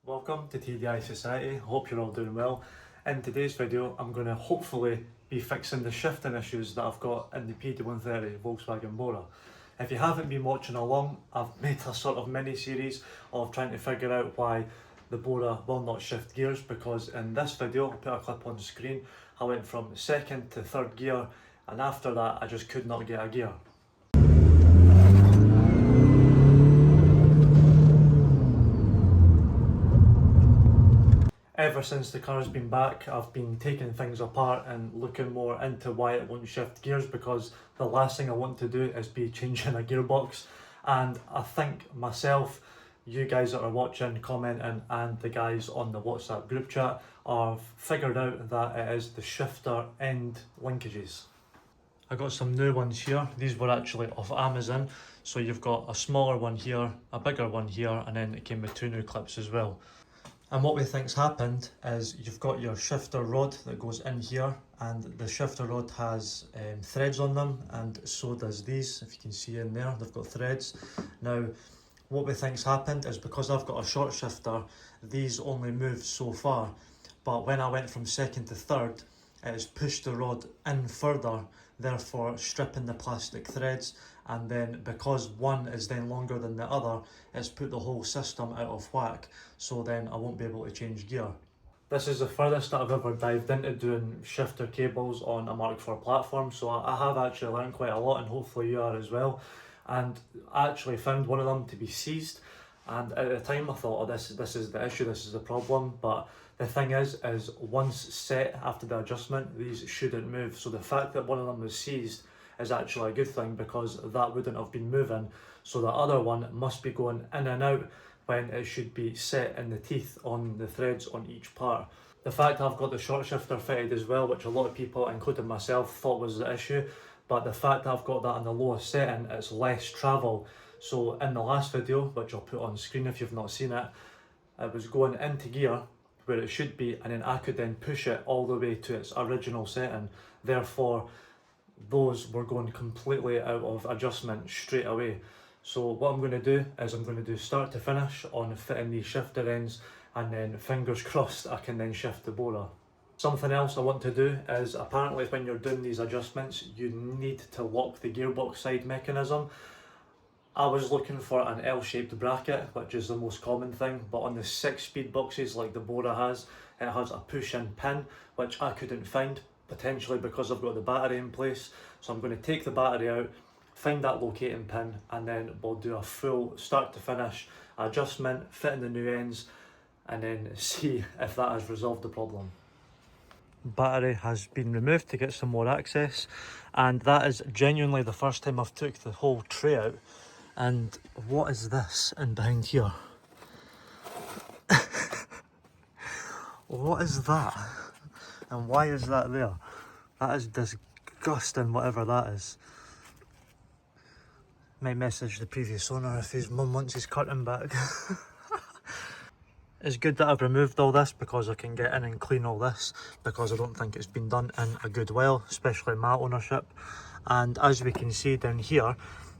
Welcome to TDI Society. Hope you're all doing well. In today's video, I'm going to hopefully be fixing the shifting issues that I've got in the PD130 Volkswagen Bora. If you haven't been watching along, I've made a sort of mini series of trying to figure out why the Bora will not shift gears, because in this video, I'll put a clip on the screen, I went from second to third gear, and after that I just could not get a gear. Ever since the car's been back, I've been taking things apart and looking more into why it won't shift gears, because the last thing I want to do is be changing a gearbox. And I think myself, you guys that are watching, commenting, and the guys on the WhatsApp group chat have figured out that it is the shifter end linkages. I got some new ones here. These were actually off Amazon. So you've got a smaller one here, a bigger one here, and then it came with two new clips as well. And what we think's happened is you've got your shifter rod that goes in here, and the shifter rod has threads on them, and so does these. If you can see in there, they've got threads. Now, what we think's happened is because I've got a short shifter, these only moved so far. But when I went from second to third, it has pushed the rod in further, therefore stripping the plastic threads, and then because one is then longer than the other, it's put the whole system out of whack, so then I won't be able to change gear. This is the furthest that I've ever dived into doing shifter cables on a Mark IV platform, so I have actually learned quite a lot, and hopefully you are as well. And I actually found one of them to be seized, and at the time I thought, oh, this is the issue, this is the problem. But the thing is once set after the adjustment, these shouldn't move. So the fact that one of them was seized is actually a good thing, because that wouldn't have been moving. So the other one must be going in and out when it should be set in the teeth on the threads on each part. The fact I've got the short shifter fitted as well, which a lot of people, including myself, thought was the issue, but the fact that I've got that in the lowest setting, it's less travel. So in the last video, which I'll put on screen if you've not seen it, it was going into gear where it should be, and then I could then push it all the way to its original setting. Therefore, those were going completely out of adjustment straight away. So what I'm going to do is I'm going to do start to finish on fitting these shifter ends, and then fingers crossed I can then shift the Bora. Something else I want to do is, apparently when you're doing these adjustments, you need to lock the gearbox side mechanism. I was looking for an L-shaped bracket, which is the most common thing, but on the 6-speed boxes like the Bora has, it has a push-in pin, which I couldn't find, potentially because I've got the battery in place. So I'm going to take the battery out, find that locating pin, and then we'll do a full start to finish adjustment, fitting the new ends, and then see if that has resolved the problem. Battery has been removed to get some more access, and that is genuinely the first time I've took the whole tray out. And what is this in behind here? What is that? And why is that there? That is disgusting, whatever that is. Might message the previous owner if his mum wants his curtain back. It's good that I've removed all this, because I can get in and clean all this, because I don't think it's been done in a good while, especially my ownership. And as we can see down here,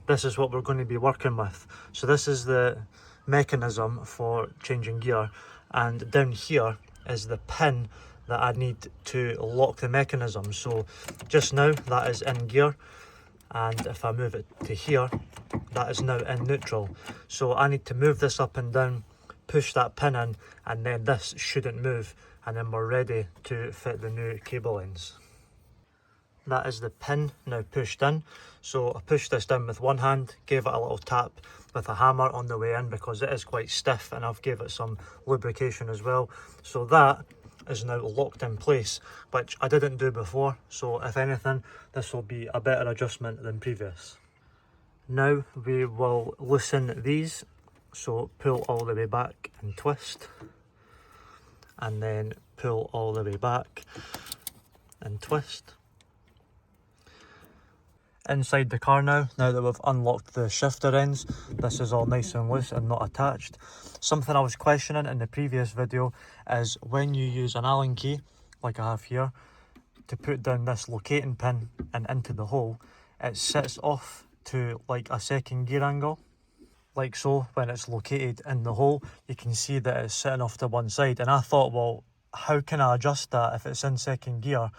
this is what we're going to be working with. So this is the mechanism for changing gear, and down here is the pin that I need to lock the mechanism. So just now that is in gear, and if I move it to here, that is now in neutral. So I need to move this up and down, push that pin in, and then this shouldn't move, and then we're ready to fit the new cable ends. That is the pin now pushed in. So I pushed this down with one hand, gave it a little tap with a hammer on the way in, because it is quite stiff, and I've gave it some lubrication as well. So that is now locked in place, which I didn't do before. So if anything, this will be a better adjustment than previous. Now we will loosen these. So pull all the way back and twist, and then pull all the way back and twist. Inside the car now that we've unlocked the shifter ends, this is all nice and loose and not attached. Something I was questioning in the previous video is when you use an Allen key, like I have here, to put down this locating pin and into the hole, it sits off to like a second gear angle. like so. When it's located in the hole, you can see that it's sitting off to one side, and I thought, well, how can I adjust that if it's in second gear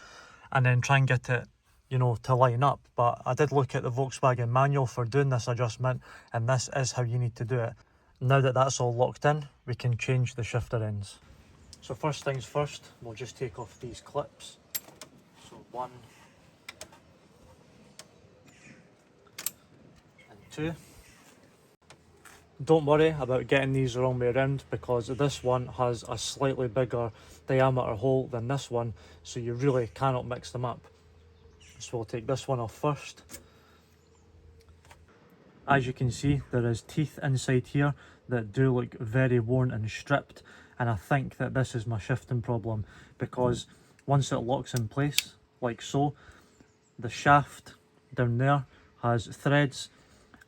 and then try and get it, you know, to line up? But I did look at the Volkswagen manual for doing this adjustment, and this is how you need to do it. Now that that's all locked in, we can change the shifter ends. So first things first, we'll just take off these clips. So 1 and 2. Don't worry about getting these the wrong way around, because this one has a slightly bigger diameter hole than this one, so you really cannot mix them up. So we'll take this one off first. As you can see, there is teeth inside here that do look very worn and stripped, and I think that this is my shifting problem, because once it locks in place like so, the shaft down there has threads,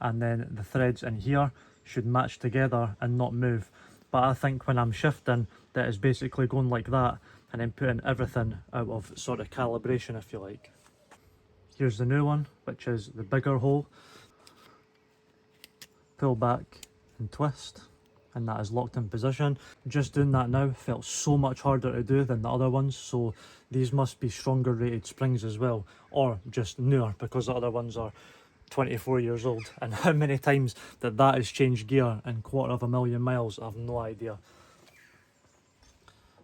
and then the threads in here should match together and not move. But I think when I'm shifting, that is basically going like that and then putting everything out of sort of calibration, if you like. Here's the new one, which is the bigger hole. Pull back and twist, and that is locked in position. Just doing that now felt so much harder to do than the other ones, so these must be stronger rated springs as well, or just newer, because the other ones are 24 years old, and how many times that has changed gear in 250,000 miles, I have no idea.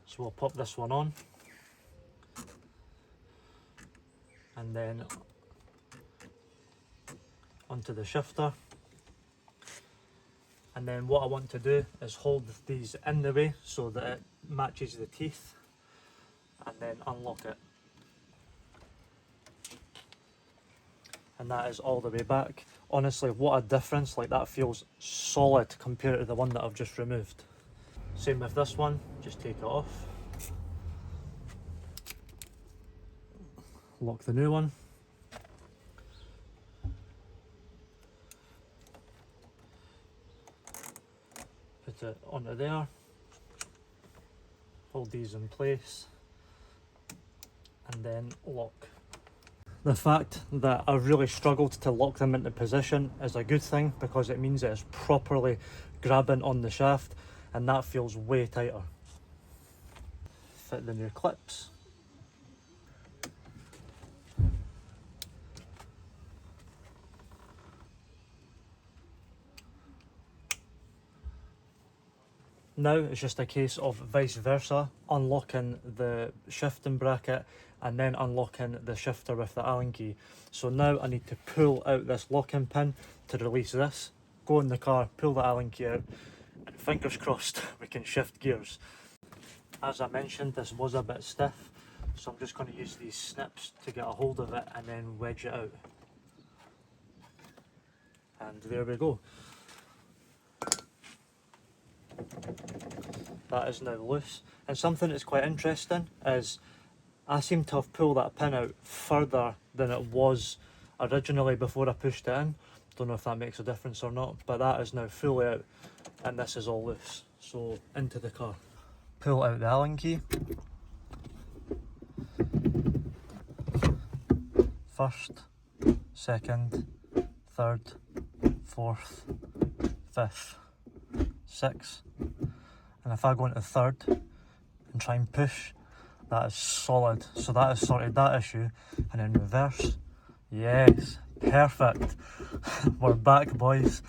So we'll pop this one on, and then onto the shifter. And then what I want to do is hold these in the way so that it matches the teeth, and then unlock it. And that is all the way back. Honestly, what a difference, like that feels solid compared to the one that I've just removed. Same with this one, just take it off. Lock the new one. Put it onto there. Hold these in place. And then lock. The fact that I really struggled to lock them into position is a good thing, because it means that it's properly grabbing on the shaft, and that feels way tighter. Fit the new clips. Now it's just a case of vice versa, unlocking the shifting bracket and then unlocking the shifter with the Allen key. So now I need to pull out this locking pin to release this, go in the car, pull the Allen key out, and fingers crossed we can shift gears. As I mentioned, this was a bit stiff, so I'm just going to use these snips to get a hold of it and then wedge it out. And there we go. That is now loose. And something that's quite interesting is I seem to have pulled that pin out further than it was originally before I pushed it in. Don't know if that makes a difference or not, but that is now fully out and this is all loose. So into the car. Pull out the Allen key. First, second, third, fourth, fifth, sixth. And if I go into third and try and push, that is solid. So that has sorted that issue. And then reverse. Yes, perfect. We're back, boys.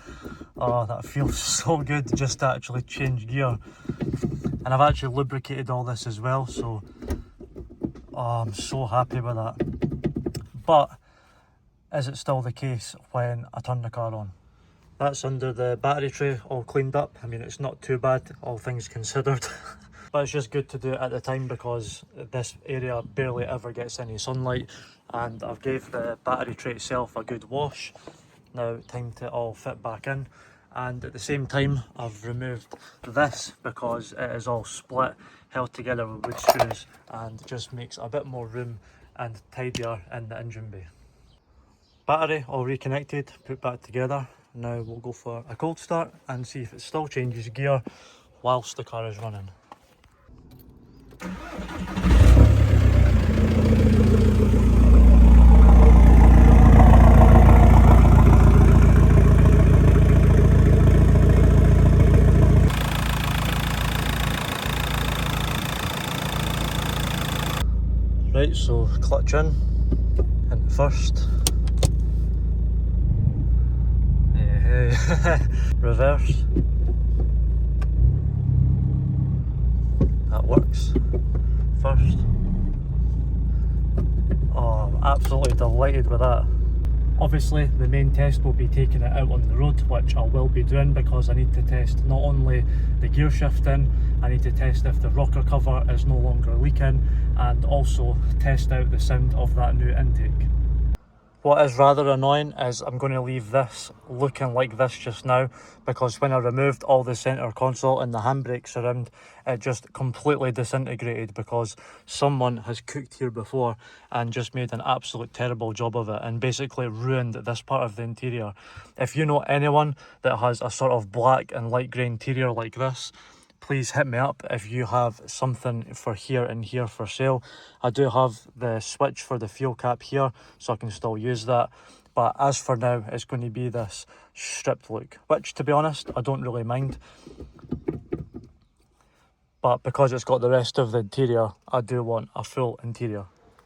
Oh, that feels so good just to actually change gear. And I've actually lubricated all this as well, so I'm so happy with that. But is it still the case when I turn the car on? That's under the battery tray, all cleaned up. I mean, it's not too bad, all things considered. But it's just good to do it at the time because this area barely ever gets any sunlight. And I've gave the battery tray itself a good wash. Now, time to all fit back in. And at the same time, I've removed this because it is all split, held together with wood screws, and just makes a bit more room and tidier in the engine bay. Battery all reconnected, put back together. Now we'll go for a cold start and see if it still changes gear whilst the car is running. Right, so clutch in, into first. Reverse. That works. First. Oh, I'm absolutely delighted with that. Obviously the main test will be taking it out on the road, which I will be doing because I need to test not only the gear shifting, I need to test if the rocker cover is no longer leaking, and also test out the sound of that new intake. What is rather annoying is I'm going to leave this looking like this just now, because when I removed all the centre console and the handbrake surround, it just completely disintegrated because someone has cooked here before and just made an absolute terrible job of it and basically ruined this part of the interior. If you know anyone that has a sort of black and light grey interior like this, please hit me up if you have something for here and here for sale. I do have the switch for the fuel cap here, so I can still use that. But as for now, it's going to be this stripped look, which to be honest, I don't really mind. But because it's got the rest of the interior, I do want a full interior.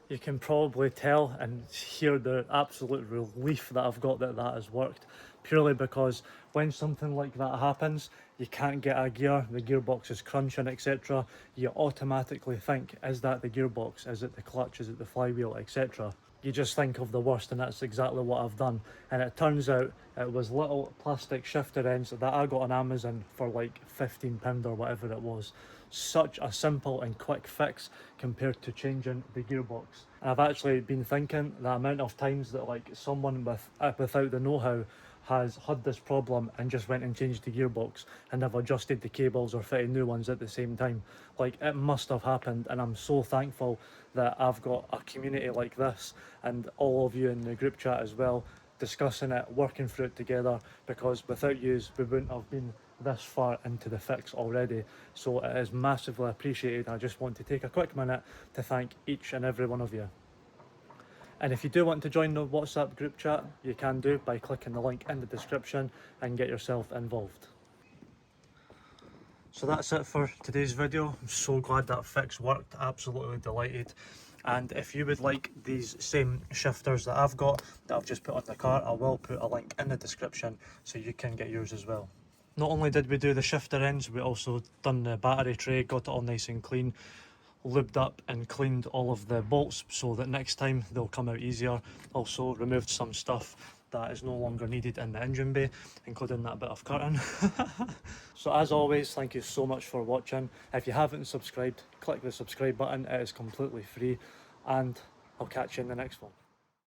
You can probably tell and hear the absolute relief that I've got that that has worked, purely because when something like that happens, you can't get a gear, the gearbox is crunching, etc. You automatically think, is that the gearbox, is it the clutch, is it the flywheel, etc. You just think of the worst, and that's exactly what I've done. And it turns out it was little plastic shifter ends that I got on Amazon for like £15 or whatever it was. Such a simple and quick fix compared to changing the gearbox. And I've actually been thinking the amount of times that like someone without the know-how has had this problem and just went and changed the gearbox and have adjusted the cables or fitted new ones at the same time. Like, it must have happened, and I'm so thankful that I've got a community like this and all of you in the group chat as well, discussing it, working through it together, because without yous we wouldn't have been this far into the fix already. So it is massively appreciated. I just want to take a quick minute to thank each and every one of you. And if you do want to join the WhatsApp group chat, you can do by clicking the link in the description and get yourself involved. So that's it for today's video. I'm so glad that fix worked, absolutely delighted. And if you would like these same shifters that I've got, that I've just put on the car, I will put a link in the description so you can get yours as well. Not only did we do the shifter ends, we also done the battery tray, got it all nice and clean, lubed up and cleaned all of the bolts so that next time they'll come out easier. Also removed some stuff that is no longer needed in the engine bay, including that bit of curtain. So as always, thank you so much for watching. If you haven't subscribed, click the subscribe button, it is completely free, and I'll catch you in the next one.